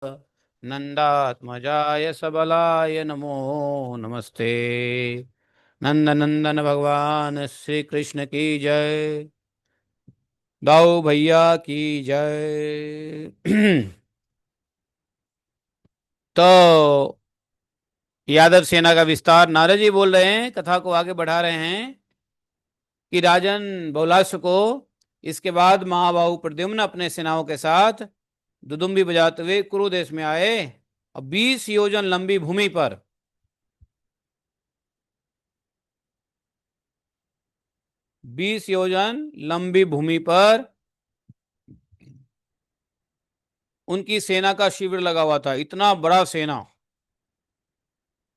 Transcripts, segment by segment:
नंदात्मजाय सबलाय नमो नमस्ते। नंदनंदन भगवान श्री कृष्ण की जय। दाऊ भैया की जय। तो यादव सेना का विस्तार नारद जी बोल रहे हैं, कथा को आगे बढ़ा रहे हैं कि राजन बहुलास्व को इसके बाद महाबाहु प्रद्युम्न अपने सेनाओं के साथ दुदुम्बी बजाते हुए कुरु देश में आए और 20 योजन लंबी भूमि पर 20 योजन लंबी भूमि पर उनकी सेना का शिविर लगा हुआ था। इतना बड़ा सेना,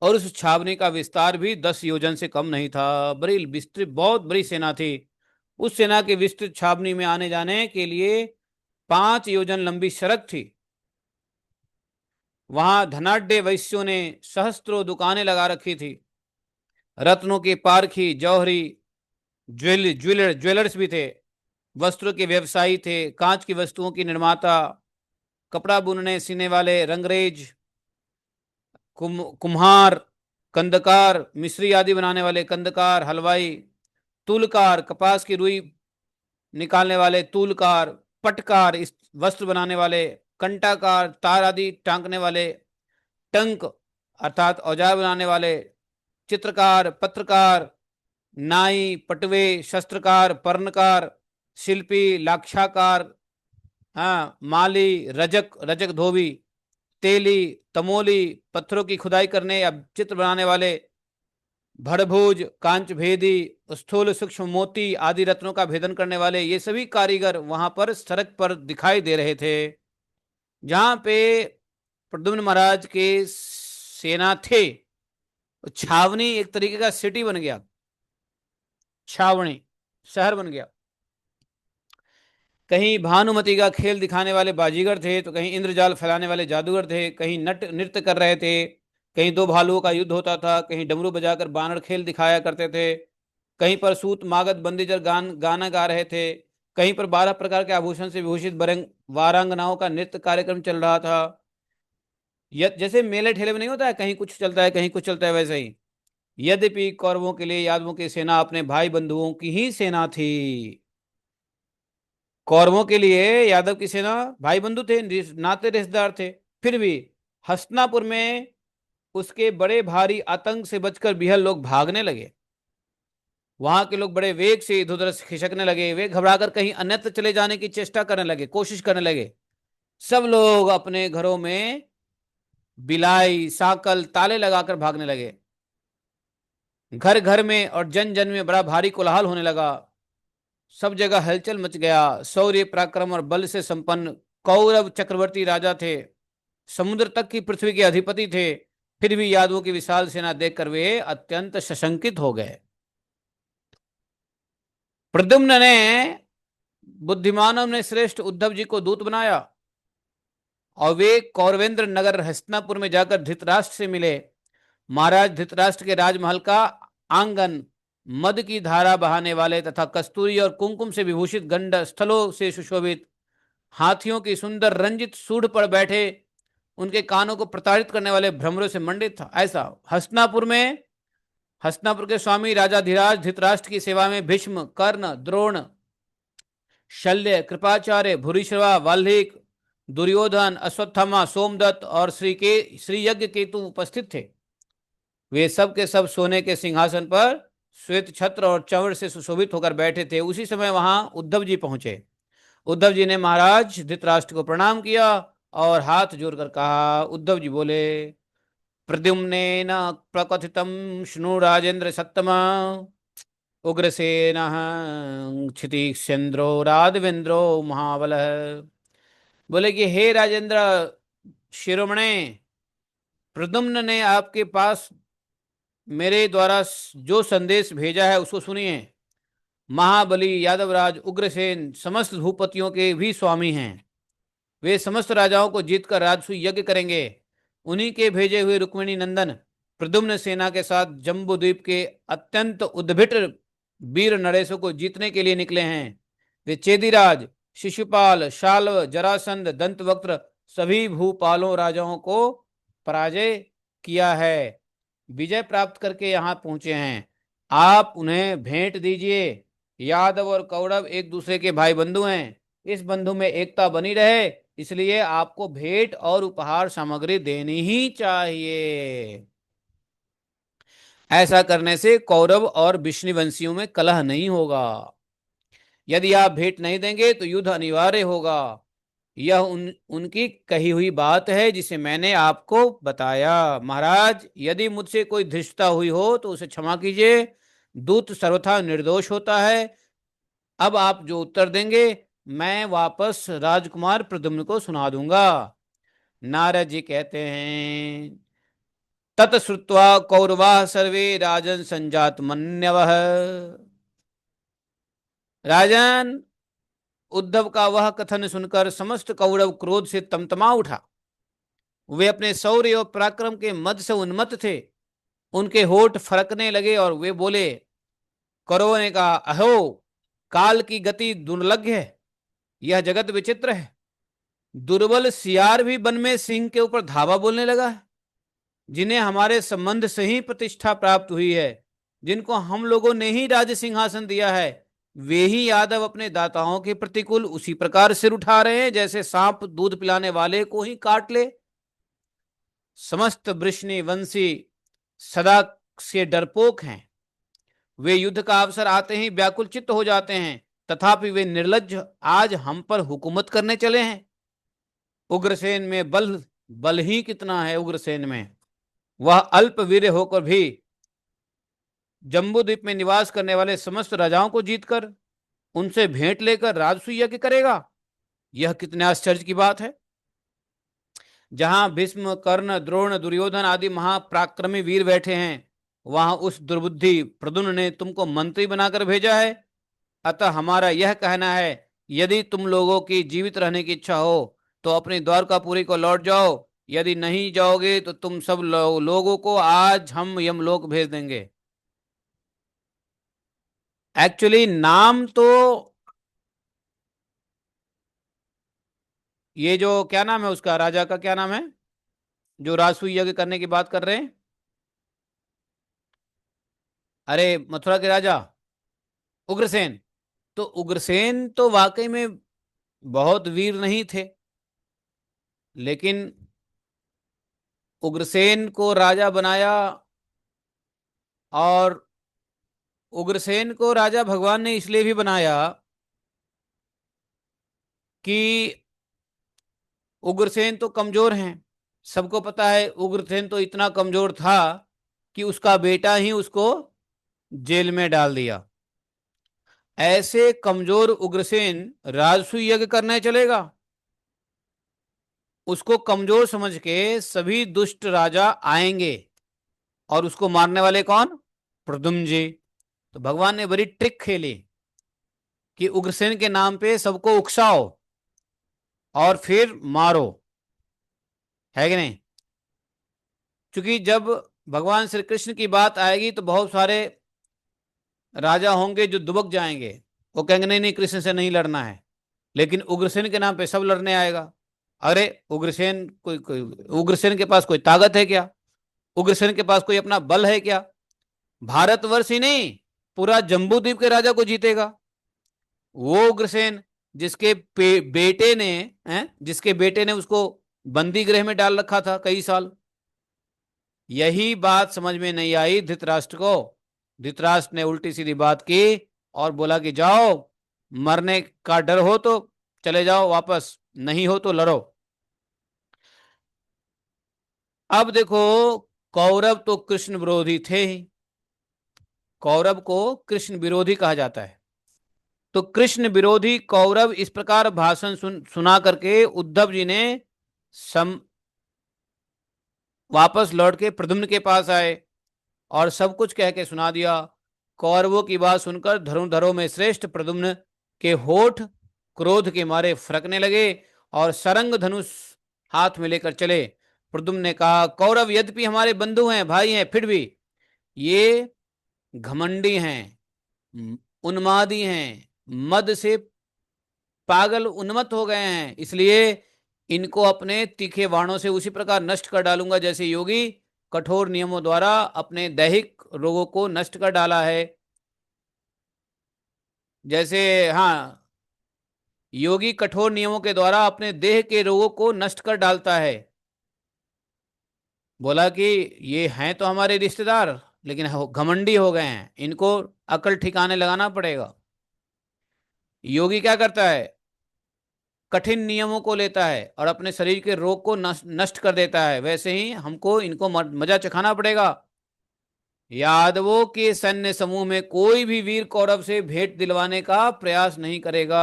और उस छावनी का विस्तार भी 10 योजन से कम नहीं था। बड़ी विस्तृत, बहुत बड़ी सेना थी। उस सेना के विस्तृत छावनी में आने जाने के लिए 5 योजन लंबी सड़क थी। वहां धनाढ्य वैश्यों ने सहस्त्रों दुकानें लगा रखी थी। रत्नों के पारखी, जौहरी, ज्वेलर्स भी थे। वस्त्रों के व्यवसायी थे, कांच की वस्तुओं की निर्माता, कपड़ा बुनने सीने वाले, रंगरेज, कुम्हार, कंदकार, मिश्री आदि बनाने वाले कंदकार, हलवाई, तूलकार, कपास की रुई निकालने वाले तूलकार, पटकार, इस वस्त्र बनाने वाले, कंटाकार, तार आदि टांकने वाले, टंक अर्थात औजार बनाने वाले, चित्रकार, पत्रकार, नाई, पटवे, शस्त्रकार, पर्णकार, शिल्पी, लाक्षाकार, हाँ, माली, रजक, रजक धोबी, तेली, तमोली, पत्थरों की खुदाई करने या चित्र बनाने वाले, भड़भूज, कांच भेदी, स्थूल सूक्ष्म मोती आदि रत्नों का भेदन करने वाले, ये सभी कारीगर वहां पर सड़क पर दिखाई दे रहे थे। जहां पे प्रद्युम्न महाराज के सेना थे, छावनी एक तरीके का सिटी बन गया, छावनी शहर बन गया। कहीं भानुमति का खेल दिखाने वाले बाजीगर थे, तो कहीं इंद्रजाल फैलाने वाले जादूगर थे, कहीं नट नृत्य कर रहे थे, कहीं दो भालुओं का युद्ध होता था, कहीं डमरू बजाकर बानर खेल दिखाया करते थे, कहीं पर सूत मागध बंदीजर गाना गा रहे थे, कहीं पर 12 प्रकार के आभूषण से विभूषित बरंग वारांगनाओं का नृत्य कार्यक्रम चल रहा था। जैसे मेले ठेले में नहीं होता है, कहीं कुछ चलता है कहीं कुछ चलता है, वैसे ही यद्यपि कौरवों के लिए यादवों की सेना अपने भाई बंधुओं की ही सेना थी। कौरवों के लिए यादव की सेना भाई बंधु थे, नाते रिश्तेदार थे। फिर भी हस्तिनापुर में उसके बड़े भारी आतंक से बचकर बिहल लोग भागने लगे। वहां के लोग बड़े वेग से इधर उधर खिसकने लगे। वे घबराकर कहीं अन्यत्र चले जाने की चेष्टा करने लगे, कोशिश करने लगे। सब लोग अपने घरों में बिलाई, साकल, ताले लगाकर भागने लगे। घर घर में और जन जन में बड़ा भारी कोलाहल होने लगा। सब जगह हलचल मच गया। शौर्य, पराक्रम और बल से संपन्न कौरव चक्रवर्ती राजा थे, समुद्र तक की पृथ्वी के अधिपति थे। फिर भी यादवों की विशाल सेना देखकर वे अत्यंत सशंकित हो गए। प्रद्युम्न ने, बुद्धिमानों ने श्रेष्ठ उद्धव जी को दूत बनाया और वे कौरवेंद्र नगर हस्तिनापुर में जाकर धृतराष्ट्र से मिले। महाराज धृतराष्ट्र के राजमहल का आंगन मद की धारा बहाने वाले तथा कस्तूरी और कुमकुम से विभूषित गंड स्थलों से सुशोभित, हाथियों की सुंदर रंजित सूढ़ पर बैठे, उनके कानों को प्रताड़ित करने वाले भ्रमरों से मंडित था। ऐसा हस्तिनापुर में, हस्तिनापुर के स्वामी राजा धीराज धृतराष्ट्र की सेवा में भीष्म, कर्ण, द्रोण, शल्य, कृपाचार्य, भूरिश्रवा, वाल्मीकि, दुर्योधन, अश्वत्थामा, सोमदत्त और श्री यज्ञ केतु उपस्थित थे। वे सब के सब सोने के सिंहासन पर श्वेत छत्र और चंवर से सुशोभित होकर बैठे थे। उसी समय वहां उद्धव जी पहुंचे। उद्धव जी ने महाराज धृतराष्ट्र को प्रणाम किया और हाथ जोड़कर कहा। उद्धव जी बोले, प्रद्युम्नेन प्रकथितम शृणु राजेंद्र सत्तमा, उग्रसेन क्षितिक्षेन्द्रो राघवेंद्रो महाबल। बोले कि हे राजेंद्र शिरोमणे, प्रद्युम्न ने आपके पास मेरे द्वारा जो संदेश भेजा है उसको सुनिए। महाबली यादवराज उग्रसेन समस्त भूपतियों के भी स्वामी हैं। वे समस्त राजाओं को जीतकर राजसूय यज्ञ करेंगे। उन्हीं के भेजे हुए रुक्मिणी नंदन प्रद्युम्न सेना के साथ जम्बू द्वीप के अत्यंत उद्भिट वीर नरेशों को जीतने के लिए निकले हैं। वे चेदिराज, शिशुपाल, शाल्व, जरासंध, दंतवक्त्र सभी भूपालों राजाओं को पराजय किया है, विजय प्राप्त करके यहाँ पहुंचे हैं। आप उन्हें भेंट दीजिए। यादव और कौरव एक दूसरे के भाई बंधु हैं, इस बंधु में एकता बनी रहे, इसलिए आपको भेंट और उपहार सामग्री देनी ही चाहिए। ऐसा करने से कौरव और विष्णुवंशियों में कलह नहीं होगा। यदि आप भेंट नहीं देंगे तो युद्ध अनिवार्य होगा। यह उनकी कही हुई बात है जिसे मैंने आपको बताया। महाराज, यदि मुझसे कोई धृष्टता हुई हो तो उसे क्षमा कीजिए। दूत सर्वथा निर्दोष होता है। अब आप जो उत्तर देंगे मैं वापस राजकुमार प्रद्युम्न को सुना दूंगा। नारद जी कहते हैं, ततश्रुत्वा कौरवाः सर्वे राजन संजात मन्यवः। राजन, उद्धव का वह कथन सुनकर समस्त कौरव क्रोध से तमतमा उठा। वे अपने शौर्य और पराक्रम के मद से उन्मत्त थे। उनके होठ फरकने लगे और वे बोले। कौरवों ने कहा, अहो, काल की गति दुर्लभ है, यह जगत विचित्र है। दुर्बल सियार भी वन में सिंह के ऊपर धावा बोलने लगा है। जिन्हें हमारे संबंध से ही प्रतिष्ठा प्राप्त हुई है, जिनको हम लोगों ने ही राज सिंहासन दिया है, वे ही यादव अपने दाताओं के प्रतिकूल उसी प्रकार सिर उठा रहे हैं जैसे सांप दूध पिलाने वाले को ही काट ले। समस्त वृष्णि वंशी सदा से डरपोक हैं। वे युद्ध का अवसर आते ही व्याकुल चित्त हो जाते हैं, तथापि वे निर्लज्ज आज हम पर हुकूमत करने चले हैं। उग्रसेन में बल ही कितना है। उग्रसेन में वह अल्पवीर होकर भी जम्बूद्वीप में निवास करने वाले समस्त राजाओं को जीतकर उनसे भेंट लेकर राजसूय यज्ञ करेगा। यह कितने आश्चर्य की बात है। जहां भीष्म, कर्ण, द्रोण, दुर्योधन आदि महापराक्रमी वीर बैठे हैं, वहां उस दुर्बुद्धि प्रद्युम्न ने तुमको मंत्री बनाकर भेजा है। अतः हमारा यह कहना है, यदि तुम लोगों की जीवित रहने की इच्छा हो तो अपनी द्वारकापुरी को लौट जाओ। यदि नहीं जाओगे तो तुम सब लोगों को आज हम यमलोक भेज देंगे। एक्चुअली नाम तो, ये जो क्या नाम है उसका, राजा का क्या नाम है जो राजसूय यज्ञ करने की बात कर रहे हैं? अरे, मथुरा के राजा उग्रसेन। तो उग्रसेन तो वाकई में बहुत वीर नहीं थे, लेकिन उग्रसेन को राजा बनाया। और उग्रसेन को राजा भगवान ने इसलिए भी बनाया कि उग्रसेन तो कमजोर हैं। सबको पता है उग्रसेन तो इतना कमजोर था कि उसका बेटा ही उसको जेल में डाल दिया। ऐसे कमजोर उग्रसेन राजसूय यज्ञ करने चलेगा? उसको कमजोर समझ के सभी दुष्ट राजा आएंगे। और उसको मारने वाले कौन? प्रद्युम्न जी। तो भगवान ने बड़ी ट्रिक खेली कि उग्रसेन के नाम पे सबको उकसाओ और फिर मारो, है कि नहीं? क्योंकि जब भगवान श्री कृष्ण की बात आएगी तो बहुत सारे राजा होंगे जो दुबक जाएंगे। वो कहेंगे नहीं नहीं, कृष्ण से नहीं लड़ना है। लेकिन उग्रसेन के नाम पे सब लड़ने आएगा। अरे, उग्रसेन कोई उग्रसेन के पास कोई ताकत है क्या? उग्रसेन के पास कोई अपना बल है क्या? भारतवर्ष ही नहीं, पूरा जम्बूद्वीप के राजा को जीतेगा वो उग्रसेन, जिसके बेटे ने जिसके बेटे ने उसको बंदी गृह में डाल रखा था कई साल। यही बात समझ में नहीं आई धृतराष्ट्र को। धृतराष्ट्र ने उल्टी सीधी बात की और बोला कि जाओ, मरने का डर हो तो चले जाओ वापस, नहीं हो तो लड़ो। अब देखो, कौरव तो कृष्ण विरोधी थे ही। कौरव को कृष्ण विरोधी कहा जाता है। तो कृष्ण विरोधी कौरव इस प्रकार भाषण सुना करके उद्धव जी ने वापस लौट के प्रद्युम्न के पास आए और सब कुछ कह के सुना दिया। कौरवों की बात सुनकर धनुधरों में श्रेष्ठ प्रद्युम्न के होठ क्रोध के मारे फरकने लगे और सरंग धनुष हाथ में लेकर चले। प्रद्युम्न ने कहा, कौरव यद्यपि हमारे बंधु हैं, भाई हैं, फिर भी ये घमंडी हैं, उन्मादी हैं, मद से पागल उन्मत्त हो गए हैं। इसलिए इनको अपने तीखे बाणों से उसी प्रकार नष्ट कर डालूंगा जैसे योगी कठोर नियमों द्वारा अपने दैहिक रोगों को नष्ट कर डाला है। जैसे, हाँ, योगी कठोर नियमों के द्वारा अपने देह के रोगों को नष्ट कर डालता है। बोला कि ये हैं तो हमारे रिश्तेदार, लेकिन घमंडी हो गए हैं, इनको अकल ठिकाने लगाना पड़ेगा। योगी क्या करता है? कठिन नियमों को लेता है और अपने शरीर के रोग को नष्ट कर देता है। वैसे ही हमको इनको मजा चखाना पड़ेगा। यादवों के सैन्य समूह में कोई भी वीर कौरव से भेंट दिलवाने का प्रयास नहीं करेगा।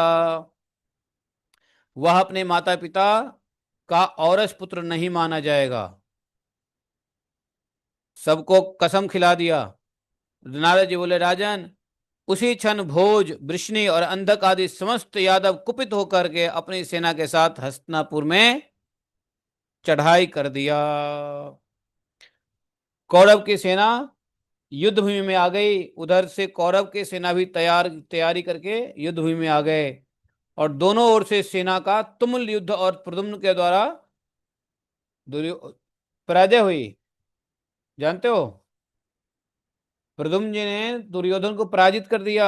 वह अपने माता पिता का औरस पुत्र नहीं माना जाएगा। सबको कसम खिला दिया। नारद जी बोले, राजन, उसी क्षण भोज, वृष्णि और अंधक आदि समस्त यादव कुपित होकर के अपनी सेना के साथ हस्तिनापुर में चढ़ाई कर दिया। कौरव की सेना युद्ध भूमि में आ गई। उधर से कौरव की सेना भी तैयारी करके युद्ध भूमि में आ गए और दोनों ओर से सेना का तुमुल युद्ध और प्रद्युम्न के द्वारा पराजय हुई। जानते हो, प्रद्युम्न जी ने दुर्योधन को पराजित कर दिया।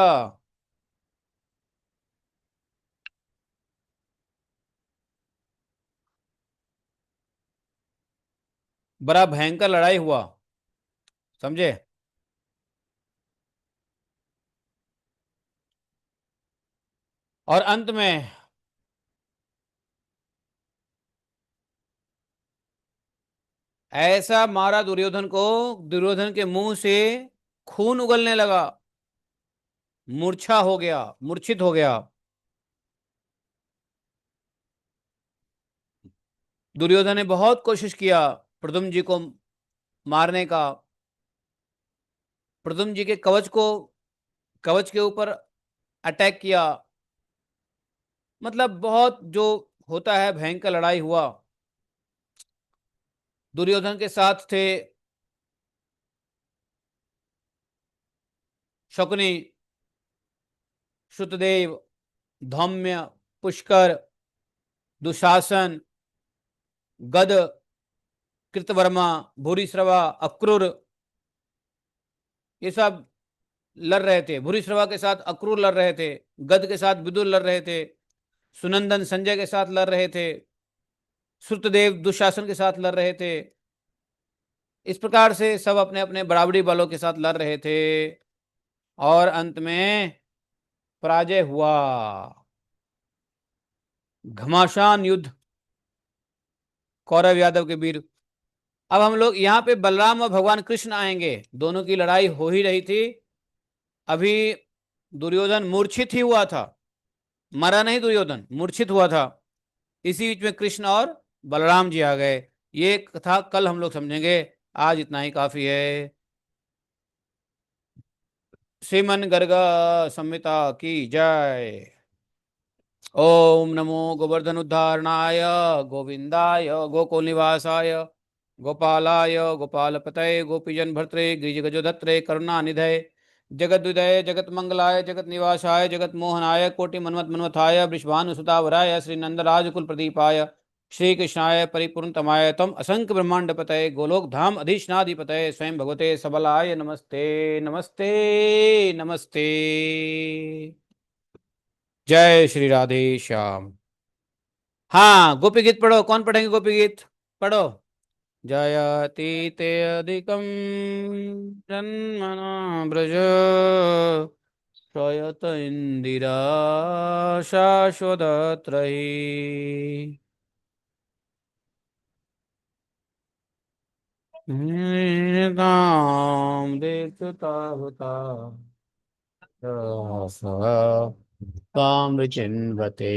बड़ा भयंकर लड़ाई हुआ, समझे। और अंत में ऐसा मारा दुर्योधन को, दुर्योधन के मुंह से खून उगलने लगा, मूर्छा हो गया, मूर्छित हो गया। दुर्योधन ने बहुत कोशिश किया प्रद्युम्न जी को मारने का। प्रद्युम्न जी के कवच के ऊपर अटैक किया। मतलब बहुत जो होता है, भयंकर लड़ाई हुआ। दुर्योधन के साथ थे शकुनी, श्रुतदेव, धौम्य, पुष्कर, दुशासन, गद, कृतवर्मा, भूरिश्रवा, अक्रूर, ये सब लड़ रहे थे। भूरिश्रवा के साथ अक्रूर लड़ रहे थे, गद के साथ विदुर लड़ रहे थे, सुनंदन संजय के साथ लड़ रहे थे, श्रुतदेव दुशासन के साथ लड़ रहे थे। इस प्रकार से सब अपने अपने बराबरी बलों के साथ लड़ रहे थे और अंत में पराजय हुआ। घमासान युद्ध, कौरव यादव के वीर। अब हम लोग यहाँ पे बलराम और भगवान कृष्ण आएंगे। दोनों की लड़ाई हो ही रही थी। अभी दुर्योधन मूर्छित ही हुआ था, मरा नहीं, दुर्योधन मूर्छित हुआ था। इसी बीच में कृष्ण और बलराम जी आ गए। ये कथा कल हम लोग समझेंगे, आज इतना ही काफी है। श्रीमन गर्ग संहिता की जय। ओम नमो गोवर्धन उद्धारणाय, गोविंदाय गोकुल निवासाय, गोपालाय गोपालपतये, गोपीजन भर्त्रे गिरिजगजोधत्रे, करुणानिधये, जगद्विदये, जगत मंगलाय, जगत निवासाय, जगत मोहनाय, कोटि मन्वत मन्वथाय, वृषभानुसुतावराय, श्री नंदराज कुल प्रदीपाय, श्री कृष्णाय परिपूर्णतमाय, तम असंख्य ब्रह्मांड पतये, गोलोक धाम अधीशनाधिपतये, स्वयं भगवते सबलाय नमस्ते नमस्ते नमस्ते। जय श्री राधे श्याम। हाँ, गोपी गीत पढ़ो। कौन पढ़ेंगे गोपी गीत? पढ़ो। जयातीते अधिकम जन्मना ब्रज, श्रयत इंदिरा शाश्वतत्रयी। ताम देखता होता ताम्रचिन्वते।